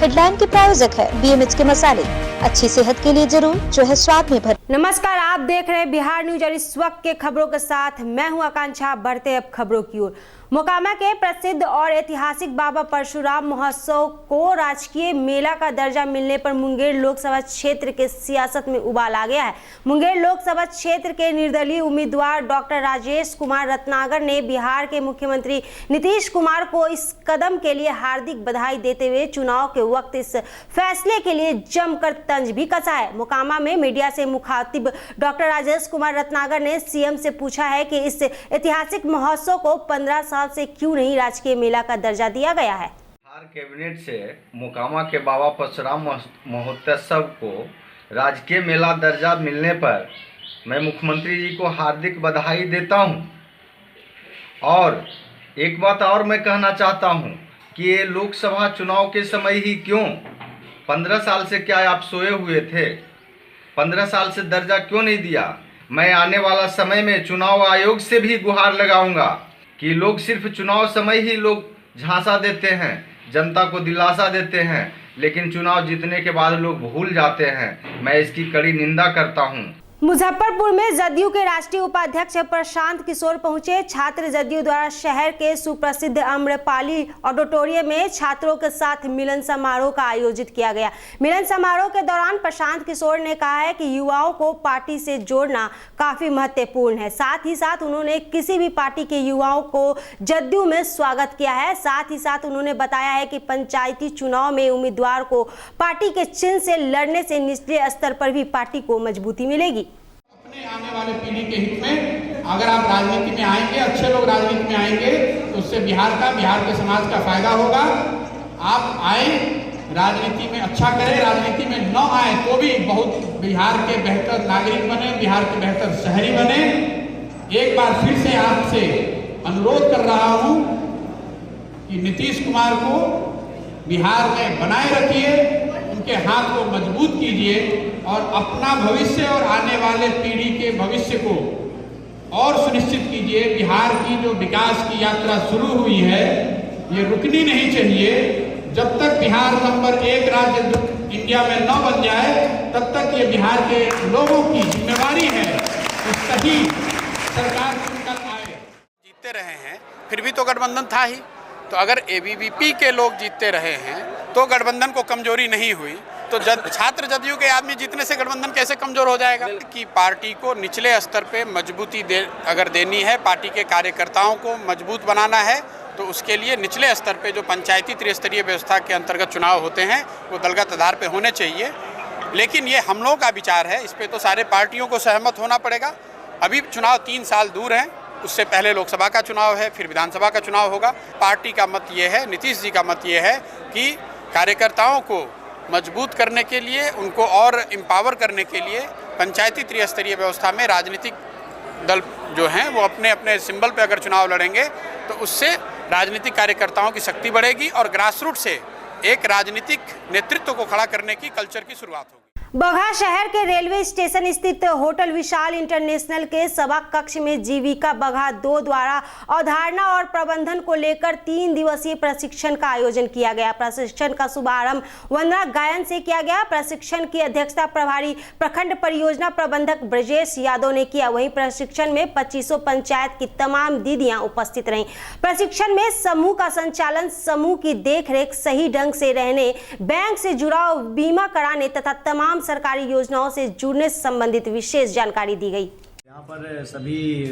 Headline के प्रायोजक है BMH के मसाले, अच्छी सेहत के लिए जरूर, जो है स्वाद में भर। नमस्कार, आप देख रहे हैं बिहार न्यूज और इस वक्त के खबरों के साथ मैं हूं आकांक्षा। बढ़ते अब खबरों की ओर। मोकामा के प्रसिद्ध और ऐतिहासिक बाबा परशुराम महोत्सव को राजकीय मेला का दर्जा मिलने पर मुंगेर लोकसभा क्षेत्र के सियासत में उबाल आ गया है। मुंगेर लोकसभा क्षेत्र के निर्दलीय उम्मीदवार डॉक्टर राजेश कुमार रत्नागर ने बिहार के मुख्यमंत्री नीतीश कुमार को इस कदम के लिए हार्दिक बधाई देते हुए चुनाव के वक्त इस फैसले के लिए जमकर तंज भी कसा है। मोकामा में मीडिया से मुखातिब डॉक्टर राजेश कुमार रत्नागर ने सीएम से पूछा है कि इस ऐतिहासिक महोत्सव को 15 साल से क्यों नहीं राजकीय मेला का दर्जा दिया गया है। बिहार कैबिनेट से मोकामा के बाबा परशुराम महोत्सव को राजकीय मेला दर्जा मिलने पर मैं मुख्यमंत्री जी को हार्दिक बधाई देता हूं। और एक बात और मैं कहना चाहता हूं कि ये लोकसभा चुनाव के समय ही क्यों, 15 साल से क्या आप सोए हुए थे? 15 साल से दर्जा क्यों नहीं दिया? मैं आने वाला समय में चुनाव आयोग से भी गुहार लगाऊंगा कि लोग सिर्फ चुनाव समय ही लोग झांसा देते हैं, जनता को दिलासा देते हैं, लेकिन चुनाव जीतने के बाद लोग भूल जाते हैं। मैं इसकी कड़ी निंदा करता हूं। मुजफ्फरपुर में जदयू के राष्ट्रीय उपाध्यक्ष प्रशांत किशोर पहुंचे। छात्र जदयू द्वारा शहर के सुप्रसिद्ध आम्रपाली ऑडिटोरियम में छात्रों के साथ मिलन समारोह का आयोजित किया गया। मिलन समारोह के दौरान प्रशांत किशोर ने कहा है कि युवाओं को पार्टी से जोड़ना काफी महत्वपूर्ण है। साथ ही साथ उन्होंने किसी भी पार्टी के युवाओं को जदयू में स्वागत किया है। साथ ही साथ उन्होंने बताया है कि पंचायती चुनाव में उम्मीदवार को पार्टी के चिन्ह से लड़ने से निचले स्तर पर भी पार्टी को मजबूती मिलेगी। आने वाले पीढ़ी के हित में अगर आप राजनीति में आएंगे, अच्छे लोग राजनीति में आएंगे तो उससे बिहार के समाज का फायदा होगा। आप आए, राजनीति में अच्छा करें, राजनीति में न आए तो भी बहुत बिहार के बेहतर नागरिक बने, बिहार के बेहतर शहरी बने। एक बार फिर से आपसे अनुरोध कर रहा हूं कि नीतीश कुमार को बिहार में बनाए रखिए, उनके हाथ को मजबूत कीजिए और अपना भविष्य और आने वाले पीढ़ी के भविष्य को और सुनिश्चित कीजिए। बिहार की जो विकास की यात्रा शुरू हुई है ये रुकनी नहीं चाहिए। जब तक बिहार नंबर 1 राज्य इंडिया में न बन जाए तब तक ये बिहार के लोगों की जिम्मेवारी है कि सही सरकार चुनकर आए। जीतते रहे हैं फिर भी तो गठबंधन था ही, तो अगर ABVP के लोग जीतते रहे हैं तो गठबंधन को कमजोरी नहीं हुई, तो छात्र जदयू के आदमी जीतने से गठबंधन कैसे कमजोर हो जाएगा? कि पार्टी को निचले स्तर पे मजबूती अगर देनी है, पार्टी के कार्यकर्ताओं को मजबूत बनाना है, तो उसके लिए निचले स्तर पे जो पंचायती त्रिस्तरीय व्यवस्था के अंतर्गत चुनाव होते हैं वो दलगत आधार पे होने चाहिए। लेकिन ये हम लोगों का विचार है, इस पर तो सारे पार्टियों को सहमत होना पड़ेगा। अभी चुनाव 3 साल दूर हैं, उससे पहले लोकसभा का चुनाव है, फिर विधानसभा का चुनाव होगा। पार्टी का मत ये है, नीतीश जी का मत ये है कि कार्यकर्ताओं को मजबूत करने के लिए, उनको और एम्पावर करने के लिए पंचायती त्रिस्तरीय व्यवस्था में राजनीतिक दल जो हैं वो अपने अपने सिंबल पे अगर चुनाव लड़ेंगे तो उससे राजनीतिक कार्यकर्ताओं की शक्ति बढ़ेगी और ग्रासरूट से एक राजनीतिक नेतृत्व को खड़ा करने की कल्चर की शुरुआत होगी। बगहा शहर के रेलवे स्टेशन स्थित होटल विशाल इंटरनेशनल के सभा कक्ष में जीविका बगहा 2 द्वारा अवधारणा और प्रबंधन को लेकर 3 दिवसीय प्रशिक्षण का आयोजन किया गया। प्रशिक्षण का शुभारंभ वंदना गायन से किया गया। प्रशिक्षण की अध्यक्षता प्रभारी प्रखंड परियोजना प्रबंधक ब्रजेश यादव ने किया। वहीं प्रशिक्षण में 2500 पंचायत की तमाम दीदियां उपस्थित रहीं। प्रशिक्षण में समूह का संचालन, समूह की देखरेख, सही ढंग से रहने, बैंक से जुड़ाव, बीमा कराने तथा तमाम सरकारी योजनाओं से जुड़ने से संबंधित विशेष जानकारी दी गई। यहाँ पर सभी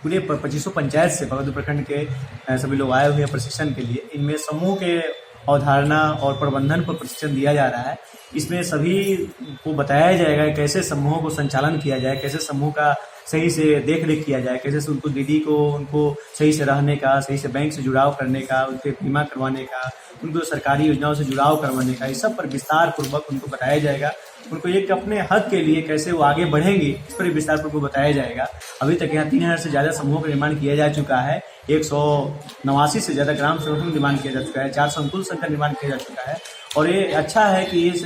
पूरे 2500 पंचायत से बगहा प्रखंड के सभी लोग आए हुए हैं प्रशिक्षण के लिए। इनमें समूह के अवधारणा और प्रबंधन पर प्रशिक्षण दिया जा रहा है। इसमें सभी को बताया जाएगा कैसे समूहों को संचालन किया जाए, कैसे समूह का सही से देख रेख किया जाए, कैसे से उनको दीदी को उनको सही से रहने का, सही से बैंक से जुड़ाव करने का, उनके बीमा करवाने का, उनको सरकारी योजनाओं से जुड़ाव करवाने का, इस सब पर विस्तार पूर्वक उनको बताया जाएगा। उनको एक अपने हक के लिए कैसे वो आगे बढ़ेंगे इस पर विस्तार पूर्वक बताया जाएगा। अभी तक यहाँ 3000 से ज़्यादा समूहों का निर्माण किया जा चुका है। 189 से ज़्यादा ग्राम संगठन का निर्माण किया जा चुका है। 4 संकुल संघ का निर्माण किया जा चुका है। और ये अच्छा है कि इस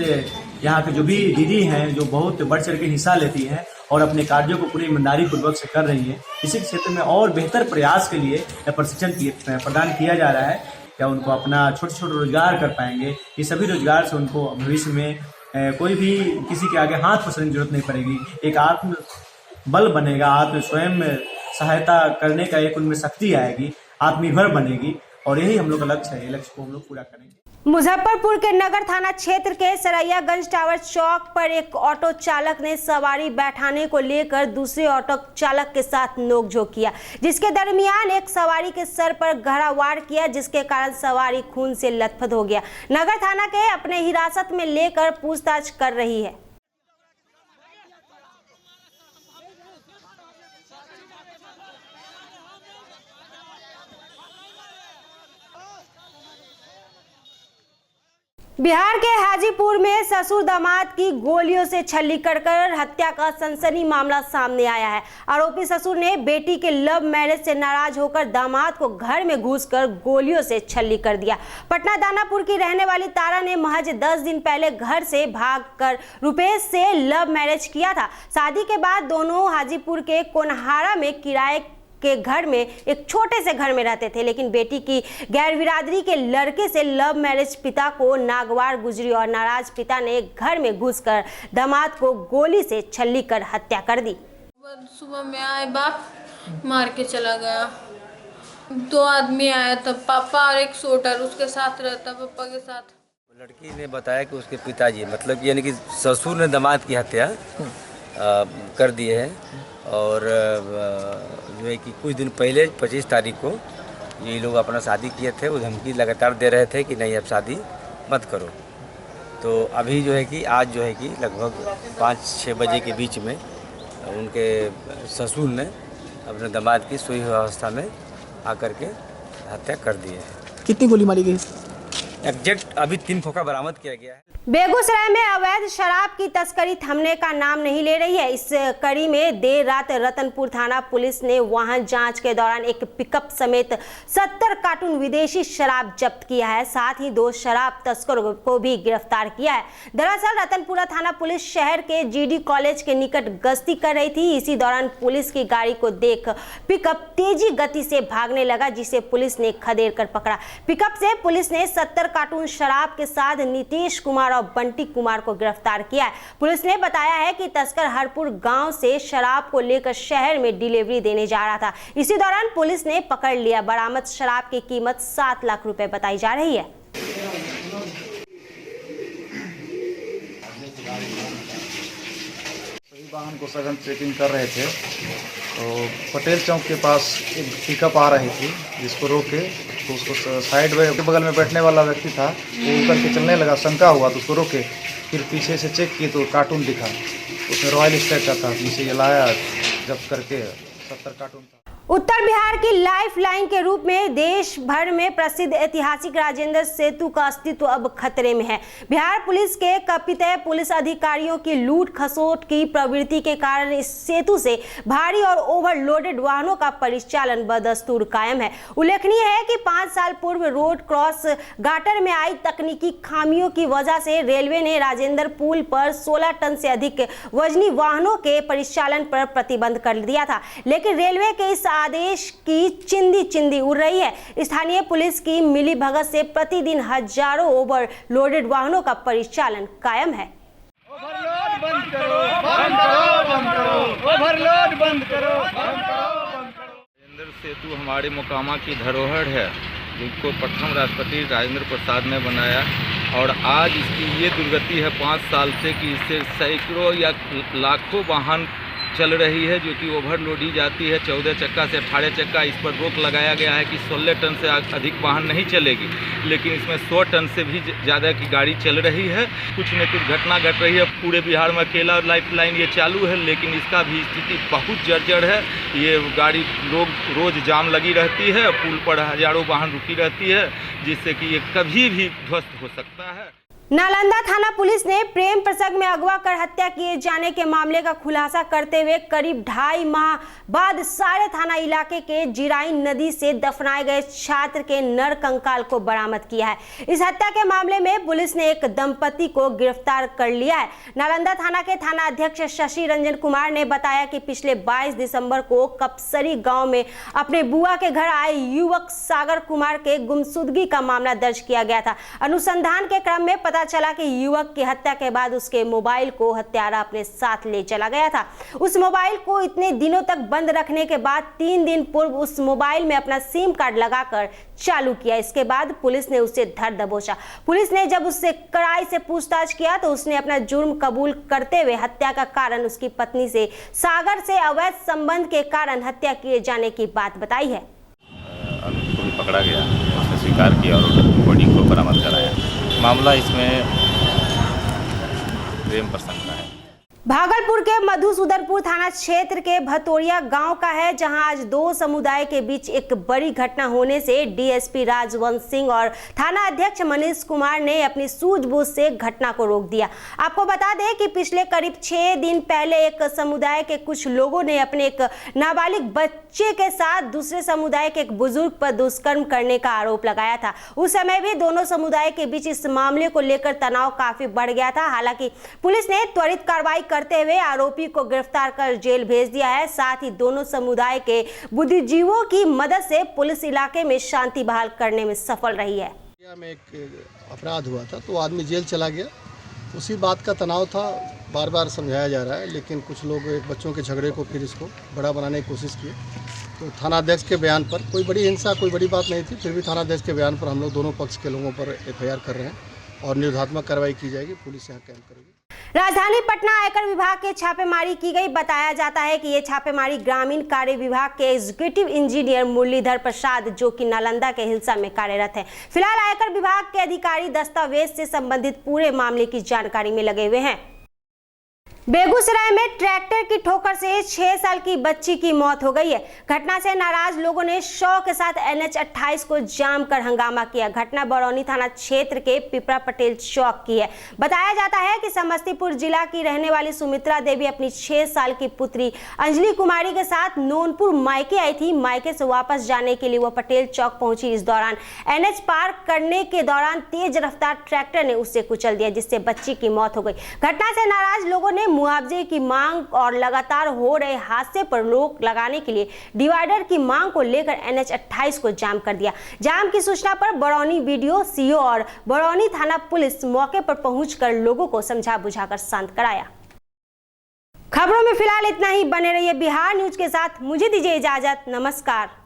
यहाँ के जो भी दीदी हैं जो बहुत बढ़ चढ़ के हिस्सा लेती हैं और अपने कार्यों को पूरी ईमानदारी पूर्वक से कर रही हैं, इसी क्षेत्र में और बेहतर प्रयास के लिए प्रशिक्षण प्रदान किया जा रहा है। या उनको अपना छोटे छोटे रोजगार कर पाएंगे। ये सभी रोजगार से उनको भविष्य में कोई भी किसी के आगे हाथ पसरने की जरूरत नहीं पड़ेगी। एक आत्म बल बनेगा, आत्म स्वयं सहायता करने का एक उनमें शक्ति आएगी, आत्मनिर्भर बनेगी, और यही हम लोग का लक्ष्य है। ये लक्ष्य को हम लोग पूरा करेंगे। मुजफ्फरपुर के नगर थाना क्षेत्र के सरैयागंज टावर चौक पर एक ऑटो चालक ने सवारी बैठाने को लेकर दूसरे ऑटो चालक के साथ नोकझोंक किया, जिसके दरमियान एक सवारी के सर पर गहरा वार किया, जिसके कारण सवारी खून से लथपथ हो गया। नगर थाना के अपने हिरासत में लेकर पूछताछ कर रही है। बिहार के हाजीपुर में ससुर दामाद की गोलियों से छल्ली कर हत्या का सनसनी मामला सामने आया है। आरोपी ससुर ने बेटी के लव मैरिज से नाराज होकर दामाद को घर में घुसकर गोलियों से छल्ली कर दिया। पटना दानापुर की रहने वाली तारा ने महज 10 दिन पहले घर से भागकर रुपेश से लव मैरिज किया था। शादी के बाद दोनों हाजीपुर के कोनहारा में किराए के घर में एक छोटे से घर में रहते थे, लेकिन बेटी की गैर बिरादरी के लड़के से लव मैरिज पिता को नागवार गुजरी और नाराज पिता ने घर में घुसकर दामाद को गोली से छल्ली कर हत्या कर दी। सुबह में आए, बाप मार के चला गया। 2 आदमी आया था, पापा और एक शूटर उसके साथ रहता, पापा के साथ। लड़की ने बताया कि उसके पिताजी मतलब यानी कि ससुर ने दामाद की हत्या कर दी है, और जो है कि कुछ दिन पहले 25 तारीख को ये लोग अपना शादी किए थे। वो धमकी लगातार दे रहे थे कि नहीं अब शादी मत करो। तो अभी जो है कि आज जो है कि लगभग 5-6 बजे के बीच में उनके ससुर ने अपने दामाद की सोई अवस्था में आकर के हत्या कर दी है। कितनी गोली मारी गई? एग्जैक्ट अभी 3 खोखा बरामद किया गया है। बेगूसराय में अवैध शराब की तस्करी थमने का नाम नहीं ले रही है। इस कड़ी में देर रात रतनपुर थाना पुलिस ने वाहन जांच के दौरान एक पिकअप समेत 70 कार्टून विदेशी शराब जब्त किया है। साथ ही 2 शराब तस्करों को भी गिरफ्तार किया है। दरअसल रतनपुरा थाना पुलिस शहर के जीडी कॉलेज के निकट गश्ती कर रही थी। इसी दौरान पुलिस की गाड़ी को देख पिकअप तेजी गति से भागने लगा, जिसे पुलिस ने खदेड़ कर पकड़ा। पिकअप से पुलिस ने 70 कार्टून शराब के साथ नीतीश कुमार और बंटी कुमार को गिरफ्तार किया है। पुलिस ने बताया है कि तस्कर हरपुर गांव से शराब को लेकर शहर में डिलीवरी देने जा रहा था। इसी दौरान पुलिस ने पकड़ लिया। बरामद शराब की कीमत 7 लाख रुपए बताई जा रही है। सभी वाहन को सघन चेकिंग कर रहे थे तो पटेल चौक के पास एक पिकअप आ रही थी, जिसको रोके तो उसको साइड में बगल में बैठने वाला व्यक्ति था, वो ऊपर के चलने लगा, शंका हुआ तो उसको रोके। फिर पीछे से चेक किए तो कार्टून दिखा, उसमें रॉयल स्टैग का था। पीछे ये लाया, जब्त करके 70 कार्टून था। उत्तर बिहार की लाइफ लाइन के रूप में देश भर में प्रसिद्ध ऐतिहासिक राजेंद्र सेतु का अस्तित्व अब खतरे में है। बिहार पुलिस के कपितय पुलिस अधिकारियों की लूट खसोट की प्रवृत्ति के कारण इस सेतु से भारी और ओवरलोडेड वाहनों का परिचालन बदस्तूर कायम है। उल्लेखनीय है कि 5 साल पूर्व रोड क्रॉस गाटर में आई तकनीकी खामियों की वजह से रेलवे ने राजेंद्र पुल पर 16 टन से अधिक वजनी वाहनों के परिचालन पर प्रतिबंध कर दिया था, लेकिन रेलवे के इस आदेश की चिंदी उड़ रही है। स्थानीय पुलिस की मिली भगत से प्रतिदिन हजारों ओवरलोडेड वाहनों का परिचालन कायम है। ओवरलोड बंद करो, बंद करो, बंद करो, ओवरलोड बंद करो, बंद करो, बंद करो। राजेंद्र सेतु हमारे मोकामा की धरोहर है, जिसको प्रथम राष्ट्रपति राजेंद्र प्रसाद ने बनाया, और आज इसकी ये दुर्गति है 5 साल से कि इससे सैकड़ों या लाखों वाहन चल रही है, जो कि ओवरलोड ही जाती है। 14 चक्का से 18 चक्का, इस पर रोक लगाया गया है कि 16 टन से अधिक वाहन नहीं चलेगी, लेकिन इसमें 100 टन से भी ज़्यादा की गाड़ी चल रही है। कुछ न कुछ घटना घट रही है। पूरे बिहार में अकेला लाइफ लाइन ये चालू है, लेकिन इसका भी स्थिति बहुत जर्जर है। ये गाड़ी रोज जाम लगी रहती है, पुल पर हजारों वाहन रुकी रहती है, जिससे कि ये कभी भी ध्वस्त हो सकता है। नालंदा थाना पुलिस ने प्रेम प्रसंग में अगवा कर हत्या किए जाने के मामले का खुलासा करते हुए करीब 2.5 माह बाद सारे थाना इलाके के जिराइन नदी से दफनाए गए छात्र के नर कंकाल को बरामद किया है। इस हत्या के मामले में पुलिस ने एक दंपति को गिरफ्तार कर लिया है। नालंदा थाना के थाना अध्यक्ष शशि रंजन कुमार ने बताया कि पिछले 22 दिसंबर को कपसरी गाँव में अपने बुआ के घर आए युवक सागर कुमार के गुमशुदगी का मामला दर्ज किया गया था। अनुसंधान के क्रम में पता चला कि युवक की हत्या के बाद उसके मोबाइल को हत्यारा अपने साथ ले चला गया था। उस मोबाइल को इतने दिनों तक बंद रखने के बाद 3 दिन पूर्व उस मोबाइल में अपना सिम कार्ड लगाकर चालू किया। इसके बाद पुलिस ने उसे धर दबोचा। पुलिस ने जब उससे कड़ाई से पूछताछ किया तो उसने अपना जुर्म कबूल करते हुए हत्या का कारण उसकी पत्नी से सागर से अवैध संबंध के कारण हत्या किए जाने की बात बताई है। को भी पकड़ा गया, उसने स्वीकार किया और बॉडी को बरामद कराया। मामला इसमें प्रेम प्रसंग का है। भागलपुर के मधुसूदनपुर थाना क्षेत्र के भतोरिया गांव का है, जहां आज 2 समुदाय के बीच एक बड़ी घटना होने से डीएसपी राजवंश सिंह और थाना अध्यक्ष मनीष कुमार ने अपनी सूझबूझ से घटना को रोक दिया। आपको बता दें कि पिछले करीब 6 दिन पहले एक समुदाय के कुछ लोगों ने अपने एक नाबालिग बच्चे के साथ दूसरे समुदाय के एक बुजुर्ग पर दुष्कर्म करने का आरोप लगाया था। उस समय भी दोनों समुदाय के बीच इस मामले को लेकर तनाव काफी बढ़ गया था। हालांकि पुलिस ने त्वरित कार्रवाई करते हुए आरोपी को गिरफ्तार कर जेल भेज दिया है। साथ ही दोनों समुदाय के बुद्धिजीवियों की मदद से पुलिस इलाके में शांति बहाल करने में सफल रही है। में एक अपराध हुआ था तो आदमी जेल चला गया, उसी बात का तनाव था। बार बार समझाया जा रहा है, लेकिन कुछ लोग बच्चों के झगड़े को फिर इसको बड़ा बनाने की कोशिश किए। तो थाना अध्यक्ष के बयान पर कोई बड़ी हिंसा, कोई बड़ी बात नहीं थी, फिर भी थाना अध्यक्ष के बयान पर हम लोग दोनों पक्ष के लोगों पर एफआईआर कर रहे हैं और निरोधात्मक कार्रवाई की जाएगी। पुलिस यहाँ कैंप करेगी। राजधानी पटना आयकर विभाग के छापेमारी की गई। बताया जाता है कि ये छापेमारी ग्रामीण कार्य विभाग के एग्जीक्यूटिव इंजीनियर मुरलीधर प्रसाद, जो कि नालंदा के हिलसा में कार्यरत है। फिलहाल आयकर विभाग के अधिकारी दस्तावेज से संबंधित पूरे मामले की जानकारी में लगे हुए हैं। बेगूसराय में ट्रैक्टर की ठोकर से 6 साल की बच्ची की मौत हो गई है। घटना से नाराज लोगों ने शव के साथ NH 28 को जाम कर हंगामा किया। घटना बरौनी थाना क्षेत्र के पिपरा पटेल चौक की है। बताया जाता है कि समस्तीपुर जिला की रहने वाली सुमित्रा देवी अपनी 6 साल की पुत्री अंजलि कुमारी के साथ नोनपुर मायके आई थी। मायके से वापस जाने के लिए वह पटेल चौक पहुंची। इस दौरान NH पार करने के दौरान तेज रफ्तार ट्रैक्टर ने उसे कुचल दिया, जिससे बच्ची की मौत हो गई। घटना से नाराज लोगों ने मुआवजे की मांग और लगातार हो रहे हादसे पर रोक लगाने के लिए डिवाइडर की मांग को लेकर NH 28 को जाम कर दिया। जाम की सूचना पर बरौनी BDO, CO और बरौनी थाना पुलिस मौके पर पहुंचकर लोगों को समझा बुझाकर शांत कराया। खबरों में फिलहाल इतना ही। बने रहिए बिहार न्यूज के साथ। मुझे दीजिए इजाजत। नमस्कार।